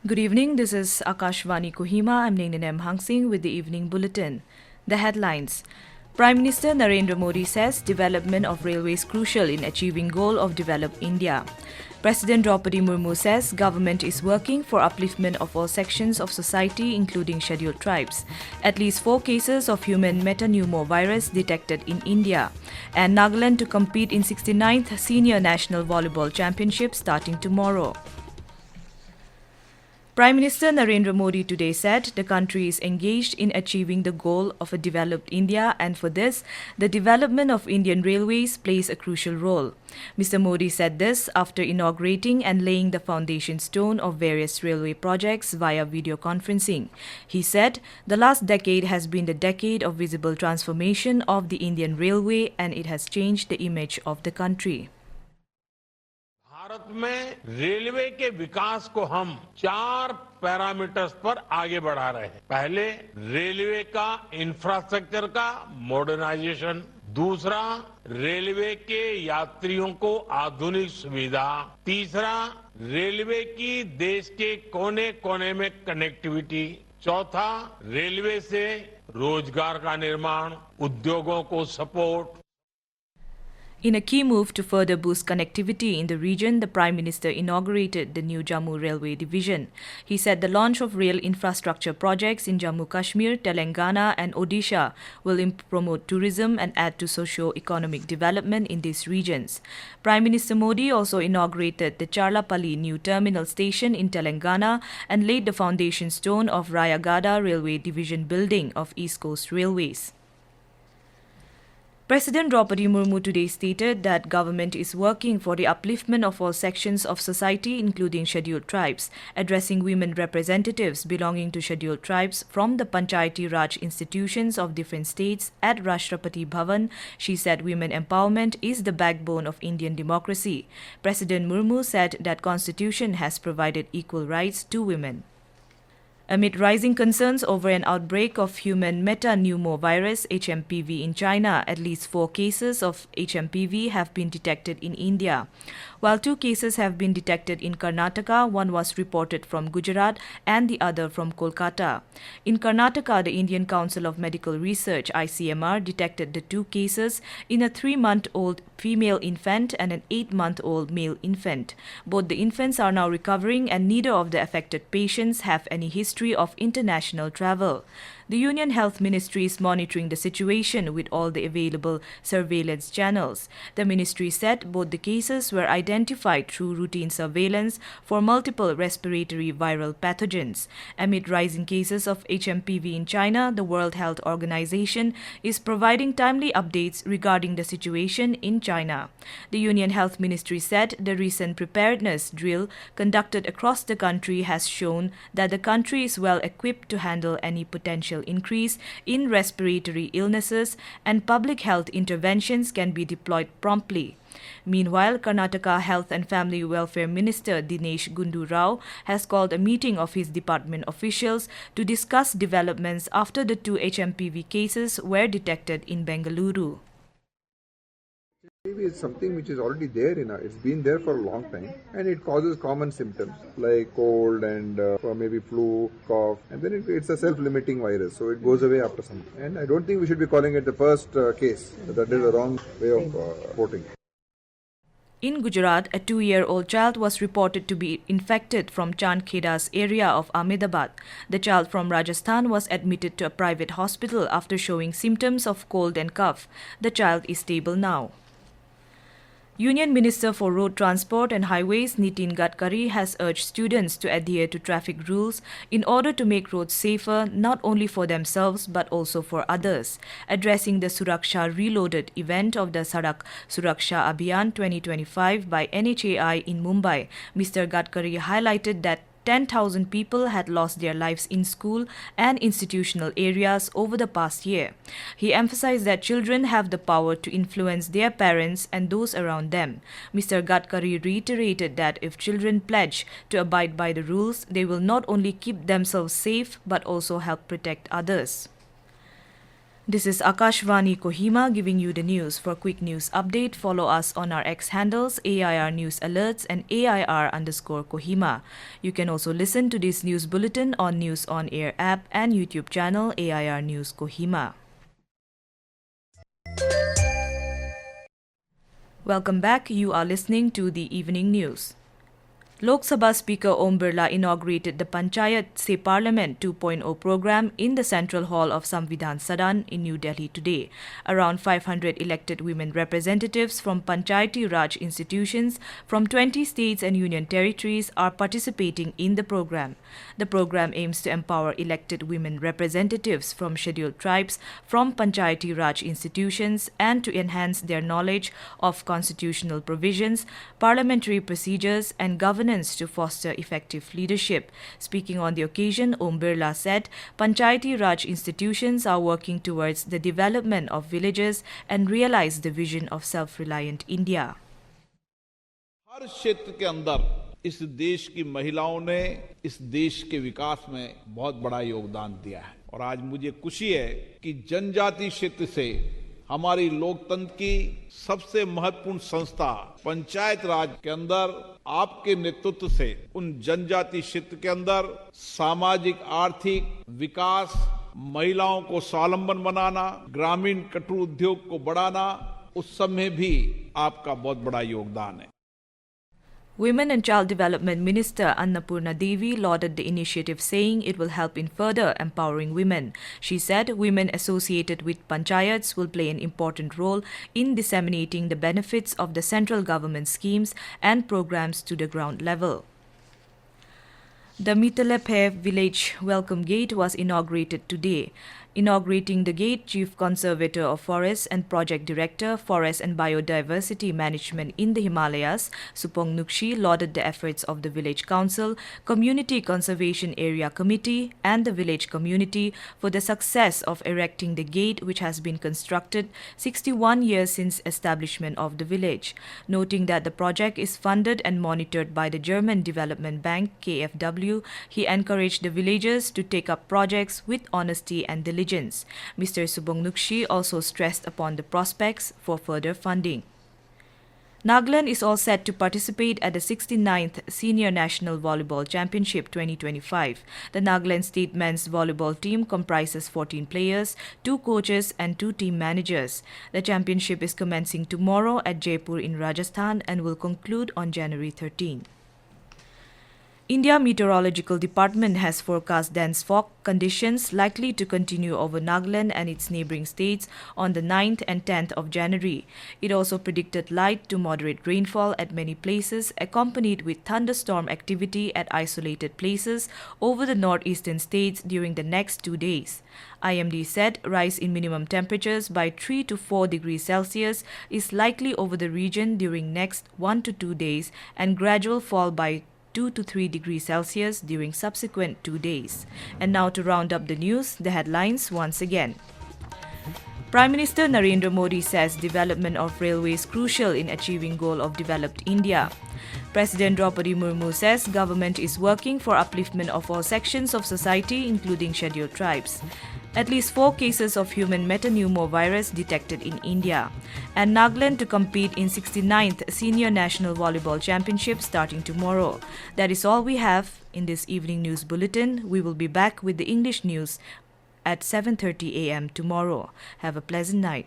Good evening, this is Akashvani Kohima. I'm Ning M. Hangsing with the evening bulletin. The headlines. Prime Minister Narendra Modi says development of railways crucial in achieving goal of developed India. President Droupadi Murmu says government is working for upliftment of all sections of society including scheduled tribes. At least 4 cases of human metapneumovirus detected in India. And Nagaland to compete in 69th Senior National Volleyball Championship starting tomorrow. Prime Minister Narendra Modi today said the country is engaged in achieving the goal of a developed India, and for this, the development of Indian railways plays a crucial role. Mr. Modi said this after inaugurating and laying the foundation stone of various railway projects via video conferencing. He said the last decade has been the decade of visible transformation of the Indian railway and it has changed the image of the country. Bharat में railway के विकास को हम 4 parameters पर आगे बढ़ा रहे हैं। पहले रेलवे का इंफ्रास्ट्रक्चर का मॉडर्नाइजेशन, दूसरा रेलवे के यात्रियों को आधुनिक सुविधा, तीसरा रेलवे की देश के कोने-कोने में कनेक्टिविटी, चौथा रेलवे से रोजगार का निर्माण, उद्योगों को support. In a key move to further boost connectivity in the region, the Prime Minister inaugurated the new Jammu Railway Division. He said the launch of rail infrastructure projects in Jammu Kashmir, Telangana and Odisha will promote tourism and add to socio-economic development in these regions. Prime Minister Modi also inaugurated the Charlapalli new terminal station in Telangana and laid the foundation stone of Rayagada Railway Division building of East Coast Railways. President Droupadi Murmu today stated that government is working for the upliftment of all sections of society including scheduled tribes. Addressing women representatives belonging to scheduled tribes from the Panchayati Raj institutions of different states at Rashtrapati Bhavan, she said women empowerment is the backbone of Indian democracy. President Murmu said that Constitution has provided equal rights to women. Amid rising concerns over an outbreak of human metapneumovirus HMPV in China, at least 4 cases of HMPV have been detected in India. While 2 cases have been detected in Karnataka, one was reported from Gujarat and the other from Kolkata. In Karnataka, the Indian Council of Medical Research ICMR detected the 2 cases in a 3-month-old female infant and an 8-month-old male infant. Both the infants are now recovering and neither of the affected patients have any history of international travel. The Union Health Ministry is monitoring the situation with all the available surveillance channels. The ministry said both the cases were identified through routine surveillance for multiple respiratory viral pathogens. Amid rising cases of HMPV in China, the World Health Organization is providing timely updates regarding the situation in China. The Union Health Ministry said the recent preparedness drill conducted across the country has shown that the country is well equipped to handle any potential increase in respiratory illnesses and public health interventions can be deployed promptly. Meanwhile, Karnataka Health and Family Welfare Minister Dinesh Gundu Rao has called a meeting of his department officials to discuss developments after the 2 HMPV cases were detected in Bengaluru. TB is something which is already there it's been there for a long time and it causes common symptoms like cold and maybe flu, cough, and then it's a self-limiting virus, so it goes away after some time. And I don't think we should be calling it the first case. That is a wrong way of reporting. In Gujarat, a 2-year-old child was reported to be infected from Chandkheda's area of Ahmedabad. The child from Rajasthan was admitted to a private hospital after showing symptoms of cold and cough. The child is stable now. Union Minister for Road Transport and Highways Nitin Gadkari has urged students to adhere to traffic rules in order to make roads safer not only for themselves but also for others. Addressing the Suraksha Reloaded event of the Sadak Suraksha Abhiyan 2025 by NHAI in Mumbai, Mr. Gadkari highlighted that 10,000 people had lost their lives in school and institutional areas over the past year. He emphasized that children have the power to influence their parents and those around them. Mr. Gadkari reiterated that if children pledge to abide by the rules, they will not only keep themselves safe but also help protect others. This is Akashvani Kohima giving you the news. For quick news update, follow us on our X handles AIR News Alerts and AIR_Kohima. You can also listen to this news bulletin on News on Air app and YouTube channel AIR News Kohima. Welcome back. You are listening to the evening news. Lok Sabha Speaker Om Birla inaugurated the Panchayat Se Parliament 2.0 program in the Central Hall of Samvidhan Sadan in New Delhi today. Around 500 elected women representatives from Panchayati Raj institutions from 20 states and union territories are participating in the program. The program aims to empower elected women representatives from scheduled tribes from Panchayati Raj institutions and to enhance their knowledge of constitutional provisions, parliamentary procedures and governance to foster effective leadership. Speaking on the occasion, Om Birla said Panchayati Raj institutions are working towards the development of villages and realize the vision of self-reliant India. हर क्षेत्र के अंदर इस देश की महिलाओं ने इस देश के विकास में बहुत बड़ा योगदान दिया है और आज मुझे खुशी है कि जनजाति क्षेत्र से हमारी लोकतंत्र की सबसे महत्वपूर्ण संस्था पंचायत राज के अंदर आपके नेतृत्व से उन जनजाति क्षेत्र के अंदर सामाजिक आर्थिक विकास, महिलाओं को स्वावलंबन बनाना, ग्रामीण कुटीर उद्योग को बढ़ाना, उस सब में भी आपका बहुत बड़ा योगदान है. Women and Child Development Minister Annapurna Devi lauded the initiative, saying it will help in further empowering women. She said women associated with panchayats will play an important role in disseminating the benefits of the central government schemes and programs to the ground level. The Mitalepe village welcome gate was inaugurated today. Inaugurating the gate, Chief Conservator of Forests and Project Director, Forest and Biodiversity Management in the Himalayas, Supong Nukshi, lauded the efforts of the Village Council, Community Conservation Area Committee and the village community for the success of erecting the gate, which has been constructed 61 years since establishment of the village. Noting that the project is funded and monitored by the German Development Bank, KfW, he encouraged the villagers to take up projects with honesty and diligence. Mr. Subong Nukshi also stressed upon the prospects for further funding. Nagaland is all set to participate at the 69th Senior National Volleyball Championship 2025. The Nagaland State Men's Volleyball team comprises 14 players, 2 coaches and 2 team managers. The championship is commencing tomorrow at Jaipur in Rajasthan and will conclude on January 13. India Meteorological Department has forecast dense fog conditions likely to continue over Nagaland and its neighbouring states on the 9th and 10th of January. It also predicted light to moderate rainfall at many places, accompanied with thunderstorm activity at isolated places over the northeastern states during the next 2 days. IMD said rise in minimum temperatures by 3 to 4 degrees Celsius is likely over the region during next 1 to 2 days and gradual fall by 2 to 3 degrees Celsius during subsequent 2 days. And now to round up the news, the headlines once again. Prime Minister Narendra Modi says development of railways crucial in achieving goal of developed India. President Droupadi Murmu says government is working for upliftment of all sections of society, including scheduled tribes. At least 4 cases of human metapneumovirus detected in India. And Nagaland to compete in 69th Senior National Volleyball Championship starting tomorrow. That is all we have in this evening news bulletin. We will be back with the English news at 7:30 a.m. tomorrow. Have a pleasant night.